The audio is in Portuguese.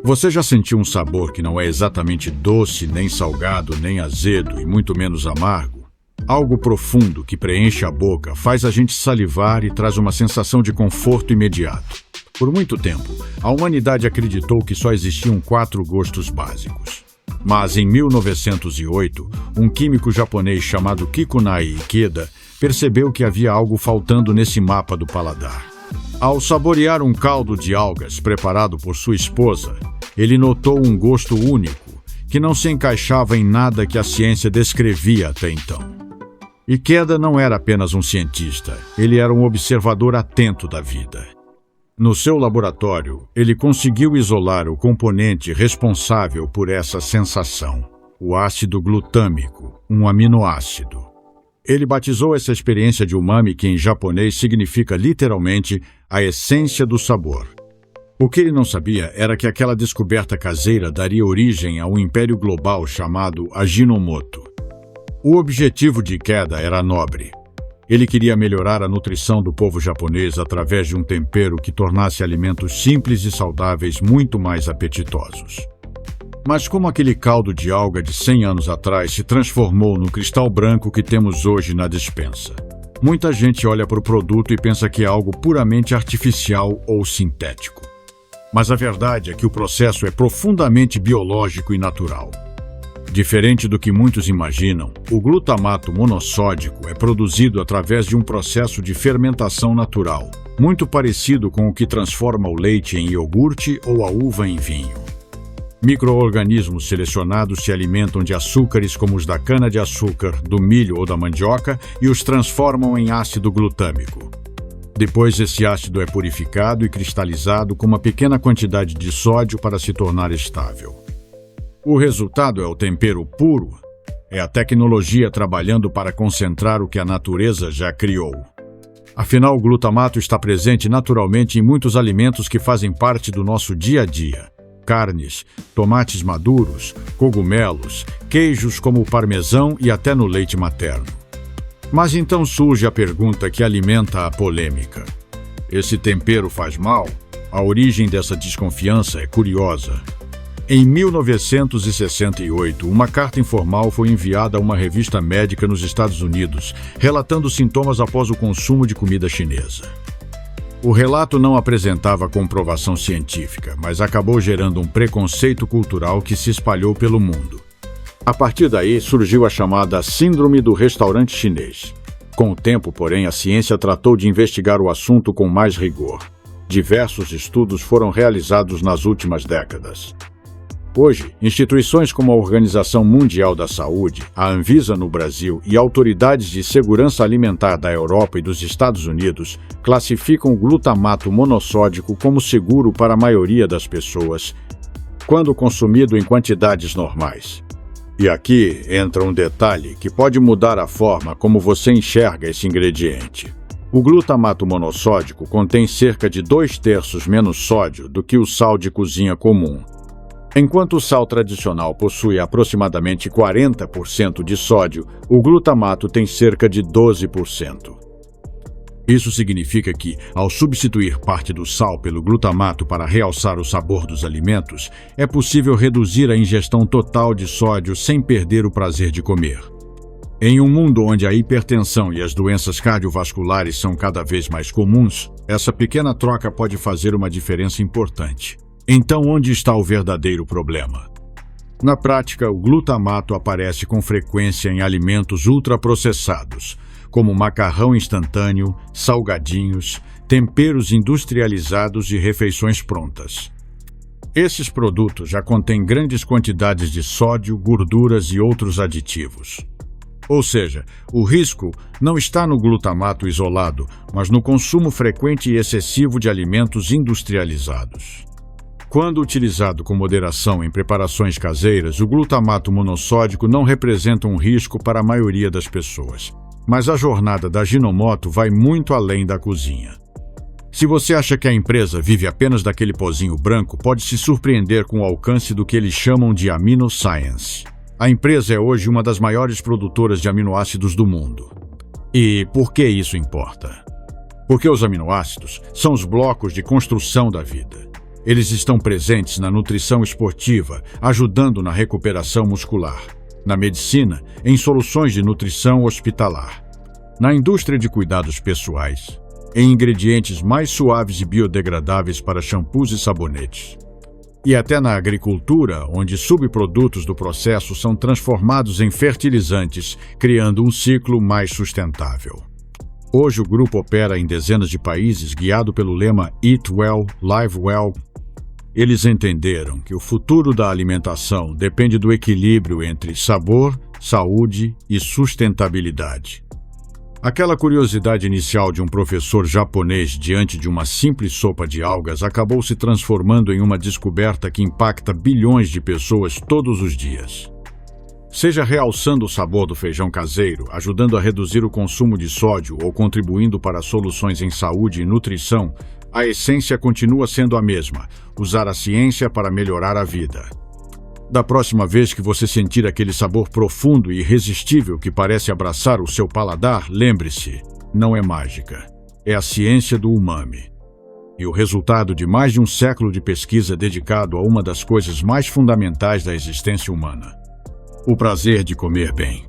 Você já sentiu um sabor que não é exatamente doce, nem salgado, nem azedo e muito menos amargo? Algo profundo que preenche a boca, faz a gente salivar e traz uma sensação de conforto imediato. Por muito tempo, a humanidade acreditou que só existiam 4 gostos básicos. Mas em 1908, um químico japonês chamado Kikunai Ikeda percebeu que havia algo faltando nesse mapa do paladar. Ao saborear um caldo de algas preparado por sua esposa, ele notou um gosto único, que não se encaixava em nada que a ciência descrevia até então. Ikeda não era apenas um cientista, ele era um observador atento da vida. No seu laboratório, ele conseguiu isolar o componente responsável por essa sensação, o ácido glutâmico, um aminoácido. Ele batizou essa experiência de umami, que em japonês significa literalmente a essência do sabor. O que ele não sabia era que aquela descoberta caseira daria origem a um império global chamado Ajinomoto. O objetivo de Ikeda era nobre. Ele queria melhorar a nutrição do povo japonês através de um tempero que tornasse alimentos simples e saudáveis muito mais apetitosos. Mas como aquele caldo de alga de 100 anos atrás se transformou no cristal branco que temos hoje na despensa? Muita gente olha para o produto e pensa que é algo puramente artificial ou sintético. Mas a verdade é que o processo é profundamente biológico e natural. Diferente do que muitos imaginam, o glutamato monossódico é produzido através de um processo de fermentação natural, muito parecido com o que transforma o leite em iogurte ou a uva em vinho. Micro-organismos selecionados se alimentam de açúcares como os da cana-de-açúcar, do milho ou da mandioca e os transformam em ácido glutâmico. Depois, esse ácido é purificado e cristalizado com uma pequena quantidade de sódio para se tornar estável. O resultado é o tempero puro. É a tecnologia trabalhando para concentrar o que a natureza já criou. Afinal, o glutamato está presente naturalmente em muitos alimentos que fazem parte do nosso dia a dia. Carnes, tomates maduros, cogumelos, queijos como o parmesão e até no leite materno. Mas então surge a pergunta que alimenta a polêmica. Esse tempero faz mal? A origem dessa desconfiança é curiosa. Em 1968, uma carta informal foi enviada a uma revista médica nos Estados Unidos, relatando sintomas após o consumo de comida chinesa. O relato não apresentava comprovação científica, mas acabou gerando um preconceito cultural que se espalhou pelo mundo. A partir daí, surgiu a chamada Síndrome do Restaurante Chinês. Com o tempo, porém, a ciência tratou de investigar o assunto com mais rigor. Diversos estudos foram realizados nas últimas décadas. Hoje, instituições como a Organização Mundial da Saúde, a Anvisa no Brasil e autoridades de segurança alimentar da Europa e dos Estados Unidos classificam o glutamato monossódico como seguro para a maioria das pessoas, quando consumido em quantidades normais. E aqui entra um detalhe que pode mudar a forma como você enxerga esse ingrediente. O glutamato monossódico contém cerca de 2/3 menos sódio do que o sal de cozinha comum. Enquanto o sal tradicional possui aproximadamente 40% de sódio, o glutamato tem cerca de 12%. Isso significa que, ao substituir parte do sal pelo glutamato para realçar o sabor dos alimentos, é possível reduzir a ingestão total de sódio sem perder o prazer de comer. Em um mundo onde a hipertensão e as doenças cardiovasculares são cada vez mais comuns, essa pequena troca pode fazer uma diferença importante. Então, onde está o verdadeiro problema? Na prática, o glutamato aparece com frequência em alimentos ultraprocessados, como macarrão instantâneo, salgadinhos, temperos industrializados e refeições prontas. Esses produtos já contêm grandes quantidades de sódio, gorduras e outros aditivos. Ou seja, o risco não está no glutamato isolado, mas no consumo frequente e excessivo de alimentos industrializados. Quando utilizado com moderação em preparações caseiras, o glutamato monossódico não representa um risco para a maioria das pessoas. Mas a jornada da Ajinomoto vai muito além da cozinha. Se você acha que a empresa vive apenas daquele pozinho branco, pode se surpreender com o alcance do que eles chamam de AminoScience. A empresa é hoje uma das maiores produtoras de aminoácidos do mundo. E por que isso importa? Porque os aminoácidos são os blocos de construção da vida. Eles estão presentes na nutrição esportiva, ajudando na recuperação muscular, na medicina, em soluções de nutrição hospitalar, na indústria de cuidados pessoais, em ingredientes mais suaves e biodegradáveis para shampoos e sabonetes. E até na agricultura, onde subprodutos do processo são transformados em fertilizantes, criando um ciclo mais sustentável. Hoje o grupo opera em dezenas de países, guiado pelo lema Eat Well, Live Well. Eles entenderam que o futuro da alimentação depende do equilíbrio entre sabor, saúde e sustentabilidade. Aquela curiosidade inicial de um professor japonês diante de uma simples sopa de algas acabou se transformando em uma descoberta que impacta bilhões de pessoas todos os dias. Seja realçando o sabor do feijão caseiro, ajudando a reduzir o consumo de sódio ou contribuindo para soluções em saúde e nutrição, a essência continua sendo a mesma: usar a ciência para melhorar a vida. Da próxima vez que você sentir aquele sabor profundo e irresistível que parece abraçar o seu paladar, lembre-se, não é mágica. É a ciência do umami. E o resultado de mais de um século de pesquisa dedicado a uma das coisas mais fundamentais da existência humana: o prazer de comer bem.